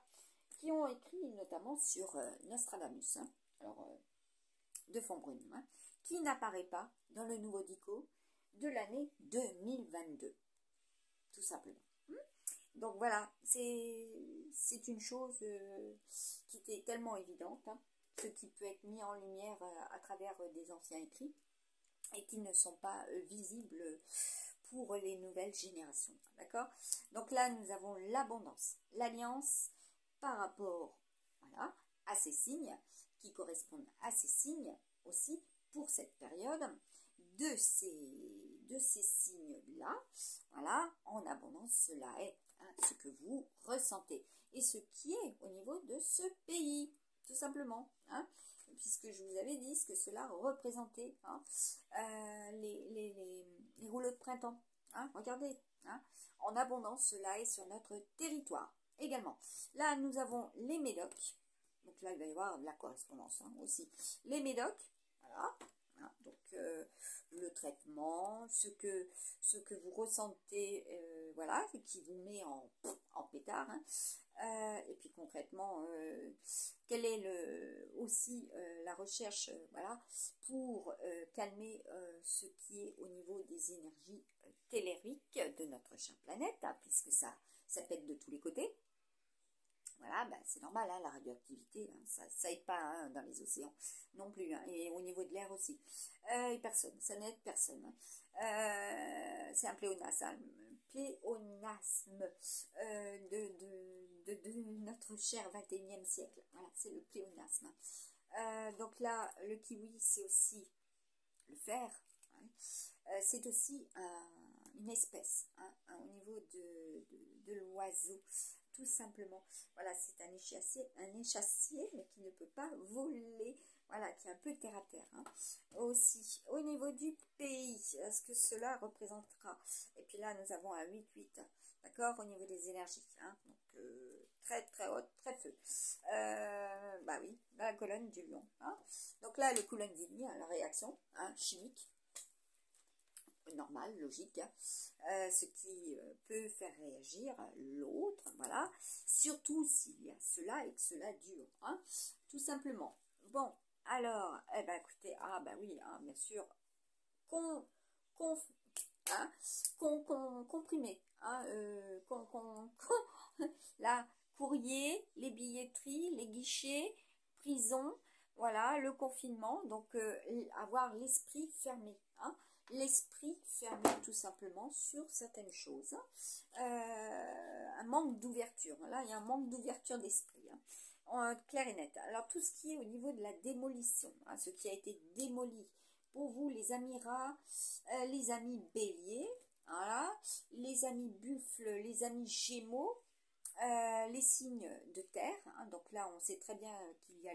qui ont écrit notamment sur Nostradamus, hein, alors, de Fontbrune, hein, qui n'apparaît pas dans le nouveau dico de l'année 2022, tout simplement. Donc voilà, c'est une chose qui était tellement évidente, hein, ce qui peut être mis en lumière à travers des anciens écrits et qui ne sont pas visibles pour les nouvelles générations. D'accord? Donc là, nous avons l'abondance, l'alliance par rapport voilà, à ces signes qui correspondent à ces signes aussi pour cette période de ces signes-là. Voilà, en abondance, cela est hein, ce que vous ressentez et ce qui est au niveau de ce pays. Tout simplement, hein, puisque je vous avais dit ce que cela représentait, hein, les rouleaux de printemps, hein, regardez, hein, en abondance, cela est sur notre territoire également. Là, nous avons les médocs, donc là, il va y avoir de la correspondance hein, aussi. Les médocs, voilà, hein, donc le traitement, ce que vous ressentez, voilà, qui vous met en pétard, hein. Et puis concrètement, quelle est aussi la recherche voilà, pour calmer ce qui est au niveau des énergies telluriques de notre chère planète, hein, puisque ça pète de tous les côtés. Voilà, ben, c'est normal, hein, la radioactivité, hein, ça aide pas hein, dans les océans non plus, hein, et au niveau de l'air aussi. Et personne, ça n'aide personne. Hein. C'est un pléonasme de notre cher 21e siècle. Voilà, c'est le pléonasme. Donc là, le kiwi, c'est aussi le fer. Hein. C'est aussi une espèce hein, au niveau de l'oiseau. Tout simplement, voilà, c'est un échassier, mais qui ne peut pas voler, voilà, qui est un peu terre à terre. Hein. Aussi, au niveau du pays, ce que cela représentera. Et puis là, nous avons un 8-8, d'accord, au niveau des énergies. Hein. Donc, très, très haute, très feu. Bah oui, la colonne du lion. Hein. Donc là, les colonnes d'Igny, hein, la réaction hein, chimique. Normal, logique, hein. Ce qui peut faire réagir l'autre, voilà, surtout s'il y a cela et que cela dure, hein, tout simplement. Bon, alors, eh ben écoutez, ah ben oui, hein, bien sûr, comprimé, hein, là, courrier, les billetteries, les guichets, prison, voilà, le confinement, donc avoir l'esprit fermé, hein, l'esprit fermé tout simplement sur certaines choses, un manque d'ouverture, là il y a un manque d'ouverture d'esprit, hein, clair et net. Alors tout ce qui est au niveau de la démolition, hein, ce qui a été démoli, pour vous les amis rats, les amis béliers, voilà, les amis buffles, les amis gémeaux, les signes de terre, hein, donc là on sait très bien qu'il y a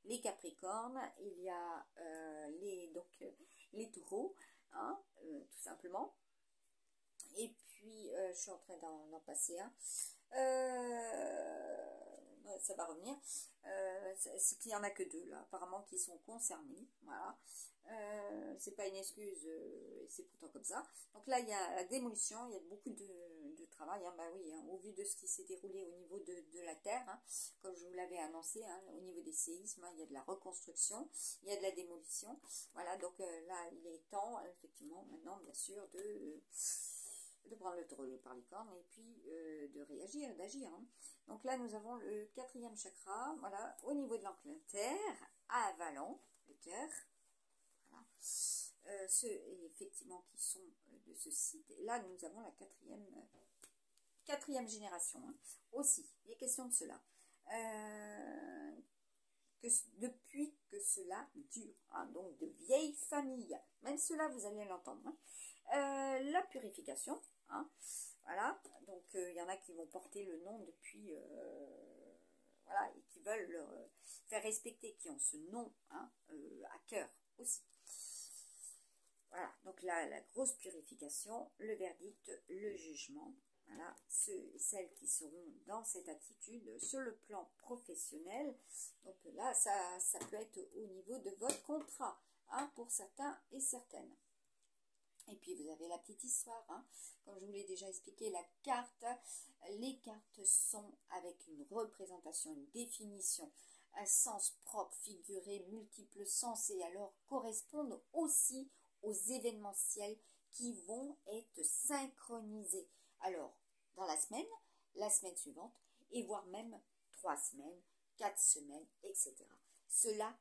les Capricornes, il y a les Taureaux, hein, tout simplement. Et puis je suis en train d'en passer un. Ça va revenir. C'est qu'il n'y en a que deux là, apparemment, qui sont concernés. Voilà. C'est pas une excuse, c'est pourtant comme ça. Donc là, il y a la démolition, il y a beaucoup de travail. Hein, bah oui, hein, au vu de ce qui s'est déroulé au niveau de la terre, hein, comme je vous l'avais annoncé, hein, au niveau des séismes, hein, il y a de la reconstruction, il y a de la démolition. Voilà, donc là, il est temps, effectivement, maintenant, bien sûr, de prendre le taureau par les cornes et puis de réagir, d'agir. Hein. Donc là, nous avons le 4e chakra, voilà, au niveau de l'enclume terre, à Avalon, le cœur. Voilà. Ceux, effectivement, qui sont de ce site. Et là, nous avons la quatrième génération. Hein. Aussi, il est question de cela. Depuis que cela dure. Hein, donc, de vieilles familles. Même cela, vous allez l'entendre. Hein. La purification, hein, voilà, donc il y en a qui vont porter le nom depuis, voilà, et qui veulent faire respecter, qui ont ce nom, hein, à cœur aussi. Voilà, donc là, la grosse purification, le verdict, le jugement, voilà, ceux et celles qui seront dans cette attitude sur le plan professionnel, donc là, ça peut être au niveau de votre contrat, hein, pour certains et certaines. Et puis vous avez la petite histoire, hein. Comme je vous l'ai déjà expliqué, les cartes sont avec une représentation, une définition, un sens propre, figuré, multiples sens, et alors correspondent aussi aux événementiels qui vont être synchronisés. Alors, dans la semaine suivante, et voire même 3 semaines, 4 semaines, etc. Cela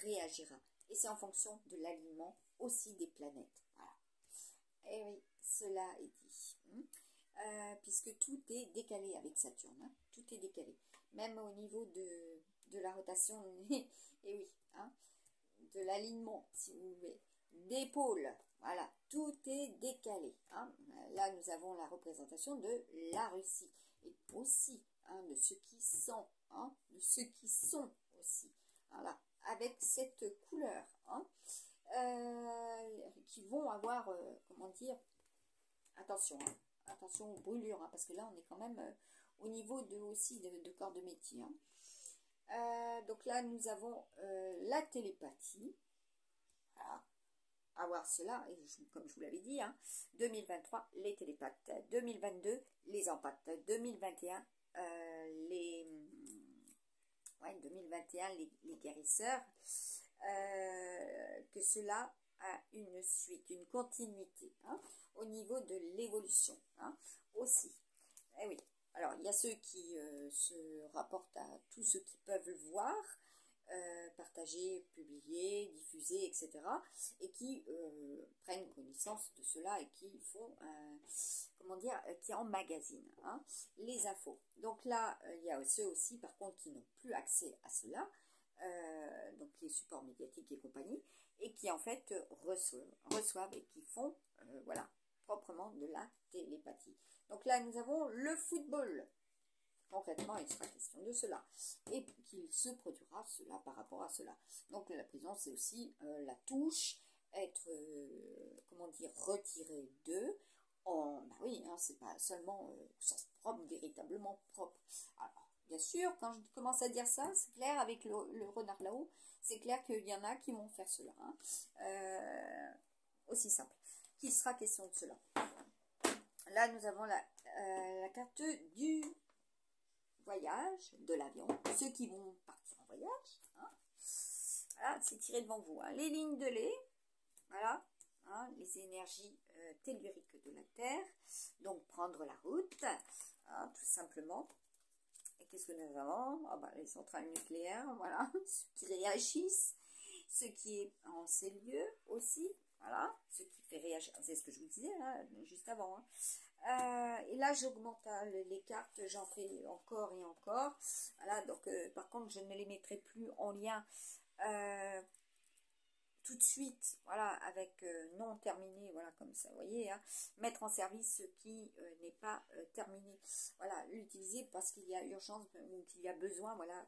réagira. Et c'est en fonction de l'alignement aussi des planètes. Voilà. Et oui, cela est dit. Puisque tout est décalé avec Saturne. Hein, tout est décalé. Même au niveau de la rotation, et oui, hein, de l'alignement, si vous voulez, des pôles. Voilà, tout est décalé. Hein. Là, nous avons la représentation de la Russie. Et aussi, hein, de ceux qui sont. Hein, de ceux qui sont aussi. Voilà, avec cette couleur. Hein. Qui vont avoir, comment dire, attention, hein, attention aux brûlures, hein, parce que là on est quand même au niveau aussi de corps de métier. Hein. Donc là nous avons la télépathie, voilà, avoir cela, et comme je vous l'avais dit, hein, 2023 les télépathes, 2022 les empathes, 2021 2021 les guérisseurs. Que cela a une suite, une continuité, hein, au niveau de l'évolution, hein, aussi. Et oui, alors il y a ceux qui se rapportent à tout ce qu'ils peuvent voir, partager, publier, diffuser, etc. et qui prennent connaissance de cela et qui font, comment dire, qui emmagasinent, hein, les infos. Donc là, il y a ceux aussi, par contre, qui n'ont plus accès à cela, donc les supports médiatiques et compagnie, et qui en fait reçoivent et qui font, voilà, proprement de la télépathie. Donc là, nous avons le football. Concrètement, il sera question de cela. Et qu'il se produira cela par rapport à cela. Donc la prison, c'est aussi la touche, être, comment dire, retiré d'eux. Bah oui, hein, c'est pas seulement au sens propre, véritablement propre. Alors, bien sûr, quand je commence à dire ça, c'est clair, avec le renard là-haut, c'est clair qu'il y en a qui vont faire cela. Hein. Aussi simple. Qu'il sera question de cela. Là, nous avons la carte du voyage, de l'avion, ceux qui vont partir en voyage. Hein. Voilà, c'est tiré devant vous. Hein. Les lignes de lait, voilà, hein, les énergies telluriques de la Terre, donc prendre la route, hein, tout simplement. Et qu'est-ce que nous avons? Les centrales nucléaires, voilà, ceux qui réagissent, ce qui est en ces lieux aussi, voilà, ce qui fait réagir, c'est ce que je vous disais hein, juste avant. Hein. Et là j'augmente hein, les cartes, j'en fais encore et encore. Voilà, donc par contre je ne les mettrai plus en lien tout de suite, voilà, avec non terminé, voilà, comme ça, vous voyez, hein, mettre en service ce qui n'est pas terminé. Voilà, l'utiliser parce qu'il y a urgence ou qu'il y a besoin, voilà,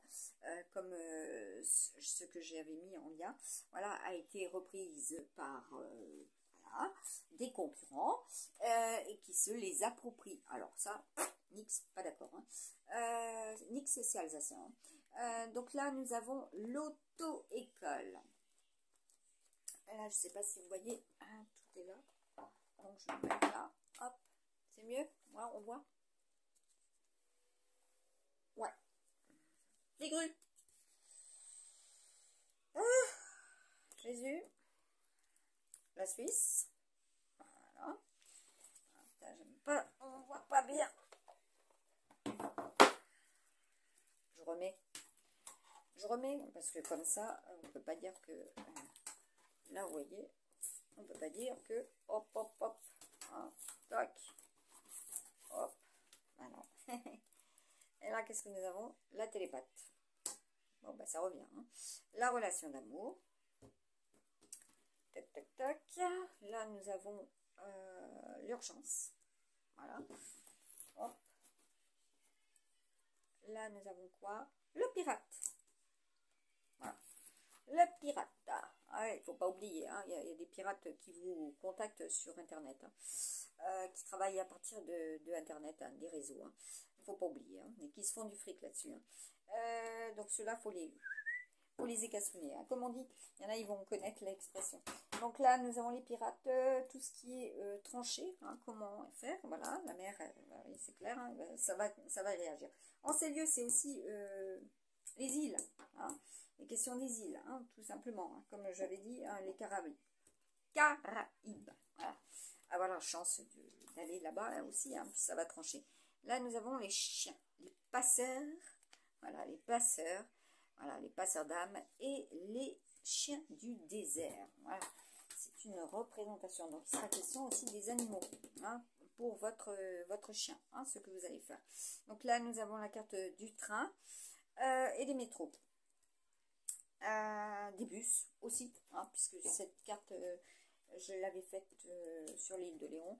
comme ce que j'avais mis en lien, voilà, a été reprise par voilà, des concurrents et qui se les approprient. Alors ça, nix, pas d'accord. Hein. Nix, c'est alsacien. Hein. Donc là, nous avons l'auto-école. Là, je ne sais pas si vous voyez, hein, tout est là. Donc, je vais mettre là. Hop, c'est mieux. Voilà, on voit. Ouais. Les grues. Ah, Jésus. La Suisse. Voilà. J'aime pas, on voit pas bien. Je remets parce que comme ça, on peut pas dire que là, vous voyez, on peut pas dire que hop, hop, hop, hein, tac, hop, voilà. Et là, qu'est-ce que nous avons? La télépathe. Bon, bah, ça revient. Hein. La relation d'amour. Tac, tac, tac. Là, nous avons l'urgence. Voilà. Hop. Là, nous avons quoi? Le pirate. Voilà. Le pirate. Ah, il ne faut pas oublier, hein, il y a des pirates qui vous contactent sur Internet, hein, qui travaillent à partir de Internet, hein, des réseaux. Hein. Il ne faut pas oublier, hein, et qui se font du fric là-dessus. Hein. Donc ceux-là, faut les écassonner. Hein. Comme on dit, il y en a, ils vont connaître l'expression. Donc là, nous avons les pirates, tout ce qui est tranché, hein, comment faire. Voilà, la mer, c'est clair, hein, ça va réagir. En ces lieux, c'est aussi les îles. Hein. Les questions des îles, hein, tout simplement, hein, comme j'avais dit, hein, les Caraïbes. Caraïbes, voilà. Avoir la chance d'aller là-bas là aussi, hein, ça va trancher. Là, nous avons les chiens, les passeurs, voilà, voilà, les passeurs d'âme et les chiens du désert. Voilà, c'est une représentation. Donc, il sera question aussi des animaux, hein, pour votre chien, hein, ce que vous allez faire. Donc là, nous avons la carte du train et des métros. Des bus aussi, hein, puisque cette carte, je l'avais faite sur l'île de Léon.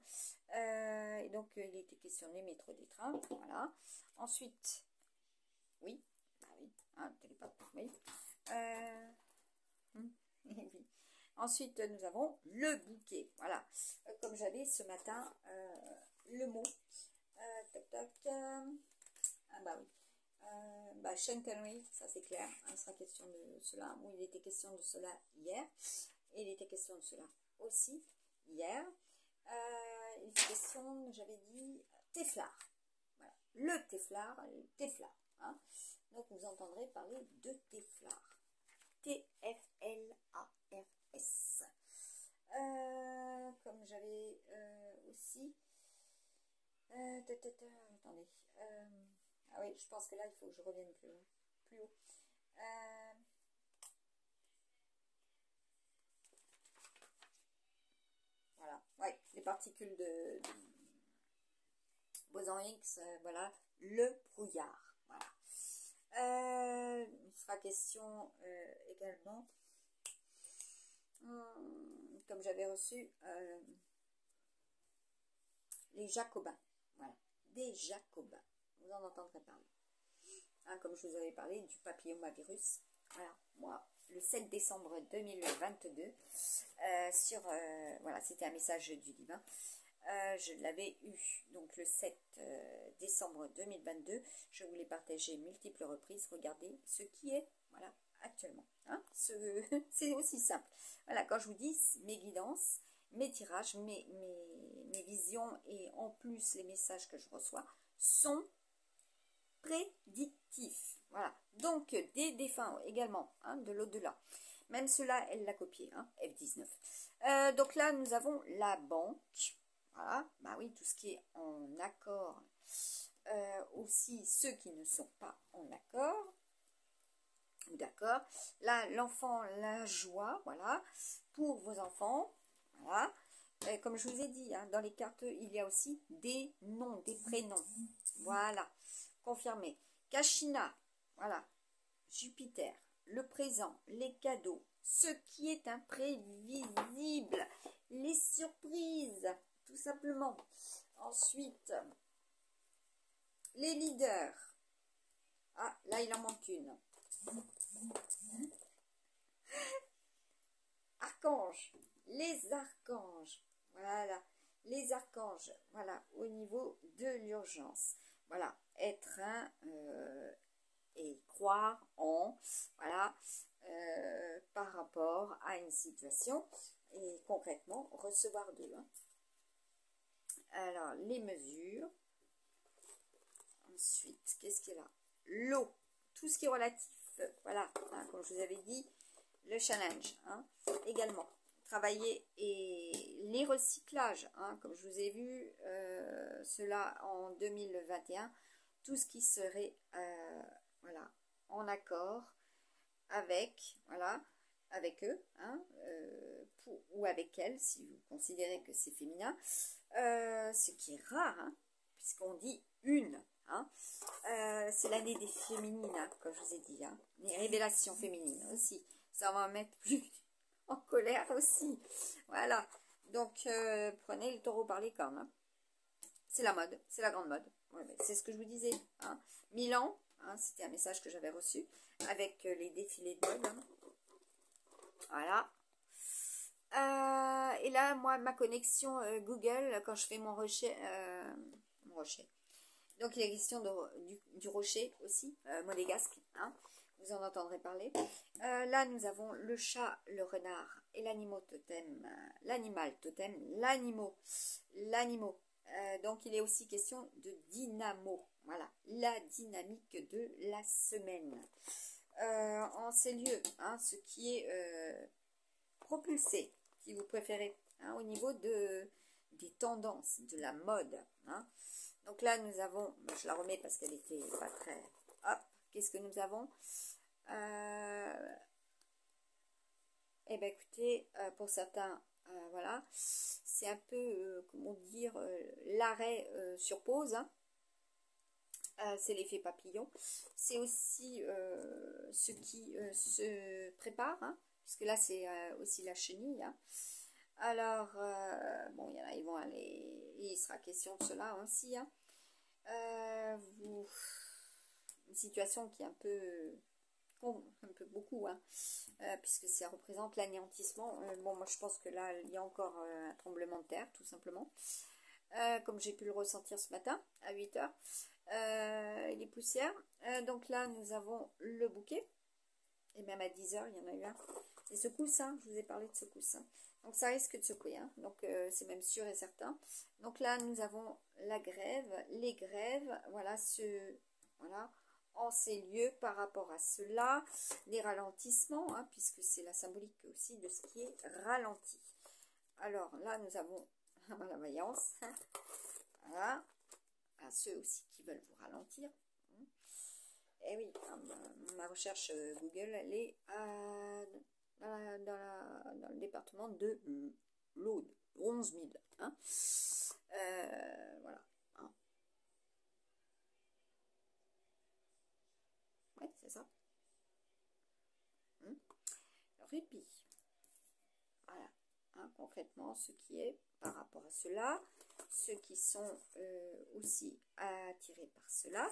Et donc, il était question des métros, des trains. Voilà. Ensuite, oui, oui, hein, télépathe, oui. Oui. Ensuite, nous avons le bouquet. Voilà. Comme j'avais ce matin le mot. Tac, tac. Ah bah oui. Sean Connery, ça c'est clair, il sera question de cela. Bon, il était question de cela hier, et il était question de cela aussi hier. Il était question, j'avais dit, Teflar. Voilà. Le Teflar, hein. Donc vous entendrez parler de Teflar. T-F-L-A-R-S. Comme j'avais aussi. Attendez. Ah oui, je pense que là, il faut que je revienne plus haut. Voilà, ouais, les particules de boson X, voilà, le brouillard. Voilà. Il sera question également, comme j'avais reçu, les Jacobins. Voilà, des Jacobins. Vous en entendrez parler. Hein, comme je vous avais parlé du papillomavirus. Voilà, moi, le 7 décembre 2022, voilà, c'était un message du divin. Je l'avais eu, donc le 7 décembre 2022. Je vous l'ai partagé multiples reprises. Regardez ce qui est, voilà, actuellement. Hein, c'est aussi simple. Voilà, quand je vous dis mes guidances, mes tirages, mes visions et en plus les messages que je reçois sont prédictifs. Voilà. Donc, des défunts également, hein, de l'au-delà. Même cela, elle l'a copié, hein, F19. Donc là, nous avons la banque. Voilà. Bah oui, tout ce qui est en accord. Aussi, ceux qui ne sont pas en accord. D'accord. Là, l'enfant, la joie, voilà. Pour vos enfants, voilà. Comme je vous ai dit, hein, dans les cartes, il y a aussi des noms, des prénoms. Voilà. Confirmé. Kachina, voilà. Jupiter, le présent, les cadeaux, ce qui est imprévisible, les surprises, tout simplement. Ensuite, les leaders. Ah, là, il en manque une. Archanges, les archanges. Voilà, les archanges. Voilà, au niveau de l'urgence. Voilà, être un et croire en, voilà, par rapport à une situation et concrètement recevoir d'eux. Hein. Alors, les mesures. Ensuite, qu'est-ce qu'il y a là? L'eau, tout ce qui est relatif, voilà, hein, comme je vous avais dit, le challenge, hein, également. Travailler et les recyclages, hein, comme je vous ai vu, cela en 2021, tout ce qui serait, voilà, en accord avec, voilà, avec eux, hein, ou avec elles, si vous considérez que c'est féminin, ce qui est rare, hein, puisqu'on dit une. Hein. C'est l'année des féminines, hein, comme je vous ai dit. Hein. Les révélations féminines aussi. Ça va mettre plus en colère aussi. Voilà. Donc, prenez le taureau par les cornes. Hein. C'est la mode. C'est la grande mode. Ouais, c'est ce que je vous disais. Hein. Milan, hein, c'était un message que j'avais reçu avec les défilés de mode. Hein. Voilà. Et là, moi, ma connexion Google, quand je fais mon rocher, donc il est question du rocher aussi, monégasque, hein, vous en entendrez parler. Là, nous avons le chat, le renard et l'animal totem, l'animal. Donc il est aussi question de dynamo, voilà, la dynamique de la semaine. En ces lieux, hein, ce qui est propulsé, si vous préférez, hein, au niveau des tendances, de la mode. Hein. Donc là, nous avons, je la remets parce qu'elle était pas très... Hop, qu'est-ce que nous avons? Eh bien, écoutez, pour certains, voilà, c'est un peu, comment dire, l'arrêt sur pause. Hein. C'est l'effet papillon. C'est aussi ce qui se prépare, hein, puisque là, c'est aussi la chenille. Hein. Alors, bon, il y en a, ils vont aller, il sera question de cela aussi. Hein. Une situation qui est un peu beaucoup, hein, puisque ça représente l'anéantissement. Bon, moi je pense que là, il y a encore un tremblement de terre, tout simplement. Comme j'ai pu le ressentir ce matin, à 8 heures. Les poussières. Donc là, nous avons le bouquet. Et même à 10 heures, il y en a eu un. Et ce coussin, je vous ai parlé de ce coussin. Donc ça risque de secouer, hein. Donc c'est même sûr et certain. Donc là, nous avons la grève, les grèves, voilà, voilà, en ces lieux par rapport à cela, les ralentissements, hein, puisque c'est la symbolique aussi de ce qui est ralenti. Alors là, nous avons la vaillance, hein, voilà, à ceux aussi qui veulent vous ralentir. Et oui, ma recherche Google, elle est dans le département de l'Aude, 11 000. Hein. Voilà. Hein. Ouais, c'est ça. Le répit. Voilà. Hein, concrètement, ce qui est par rapport à cela, ceux qui sont aussi attirés par cela.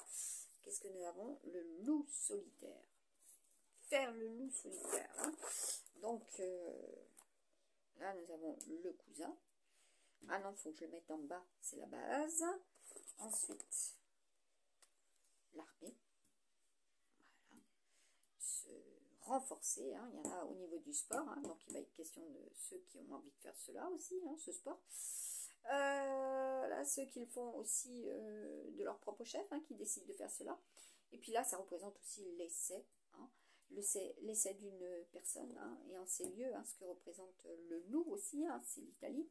Qu'est-ce que nous avons? Le loup solitaire. Faire le loup solitaire. Hein. Donc, là, nous avons le cousin. Ah non, il faut que je le mette en bas. C'est la base. Ensuite, l'armée. Voilà. Se renforcer. Hein. Il y en a au niveau du sport. Hein. Donc, il va être question de ceux qui ont envie de faire cela aussi, hein, ce sport. Là, ceux qui le font aussi de leur propre chef, hein, qui décident de faire cela. Et puis là, ça représente aussi l'essai. Hein. L'essai d'une personne, hein, et en ces lieux, hein, ce que représente le loup aussi, hein, c'est l'Italie.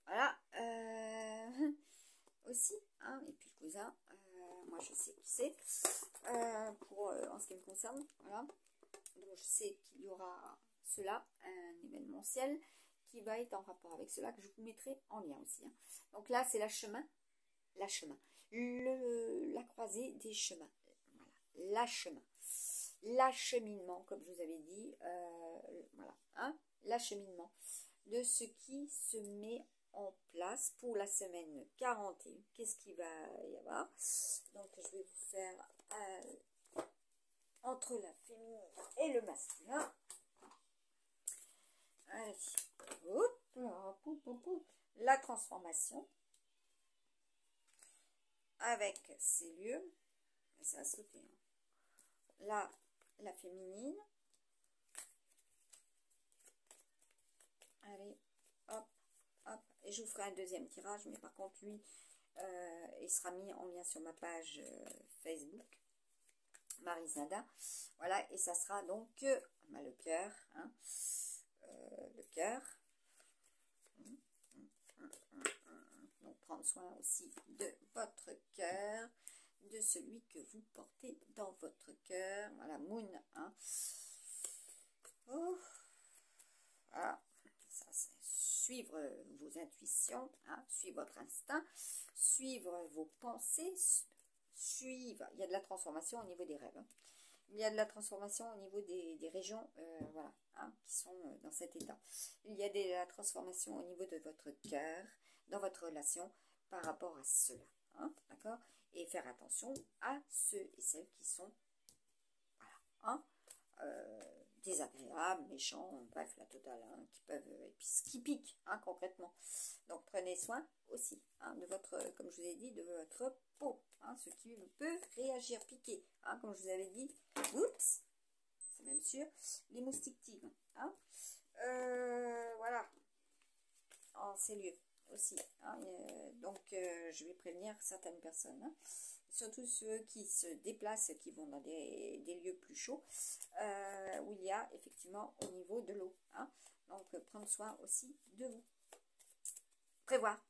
Voilà, aussi, hein, et puis le cousin, moi je sais qui c'est, en ce qui me concerne, voilà, donc je sais qu'il y aura cela, un événementiel qui va être en rapport avec cela, que je vous mettrai en lien aussi. Hein. Donc là, c'est la croisée des chemins, voilà, la chemin. l'acheminement, comme je vous avais dit, voilà, hein, l'acheminement de ce qui se met en place pour la semaine 41. Qu'est-ce qu'il va y avoir? Donc, je vais vous faire entre la féminine et le masculin. Allez, hop, hop, hop, hop, hop. La transformation avec ces lieux, ça a sauté. Hein. Là, la féminine. Allez, hop, hop. Et je vous ferai un deuxième tirage, mais par contre, lui, il sera mis en lien sur ma page Facebook, Marie-Zada. Voilà, et ça sera donc le cœur, hein, le cœur. Donc, prendre soin aussi de votre cœur, de celui que vous portez dans votre cœur. Voilà, Moon, hein. Oh. Voilà, ça c'est suivre vos intuitions, hein, suivre votre instinct, suivre vos pensées, suivre, il y a de la transformation au niveau des rêves, hein. Il y a de la transformation au niveau des régions, voilà, hein, qui sont dans cet état. Il y a de la transformation au niveau de votre cœur, dans votre relation par rapport à cela, hein, d'accord? Et faire attention à ceux et celles qui sont, voilà, hein, désagréables, méchants, bref, la totale, hein, qui peuvent, et puis qui piquent, hein, concrètement. Donc prenez soin aussi, hein, de votre, comme je vous ai dit, de votre peau, hein, ce qui peut réagir, piquer, hein, comme je vous avais dit, oups, c'est même sûr, les moustiques tigres, hein, voilà, en ces lieux aussi, hein, donc je vais prévenir certaines personnes, hein, surtout ceux qui se déplacent, qui vont dans des lieux plus chauds, où il y a effectivement au niveau de l'eau, hein, donc prendre soin aussi de vous, prévoir,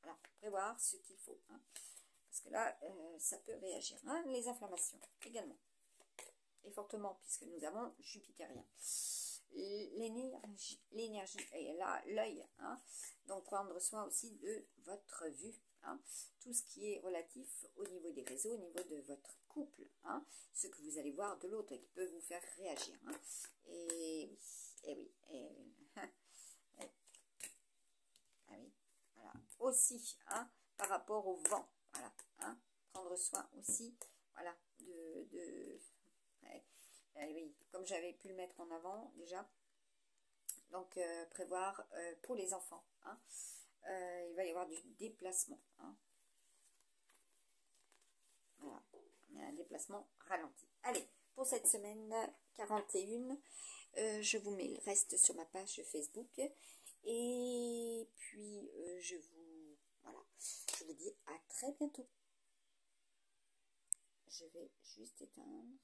voilà, prévoir ce qu'il faut, hein, parce que là ça peut réagir, hein, les inflammations également, et fortement, puisque nous avons Jupitérien. L'énergie est là, l'œil, hein, donc prendre soin aussi de votre vue, hein, tout ce qui est relatif au niveau des réseaux, au niveau de votre couple, hein, ce que vous allez voir de l'autre qui peut vous faire réagir, hein, et oui, ah oui, voilà, aussi, hein, par rapport au vent, voilà, hein, prendre soin aussi, voilà, oui, comme j'avais pu le mettre en avant déjà, donc prévoir pour les enfants, hein, il va y avoir du déplacement, hein. Voilà, un déplacement ralenti. Allez, pour cette semaine 41, je vous mets le reste sur ma page Facebook, et puis je vous dis à très bientôt. Je vais juste éteindre.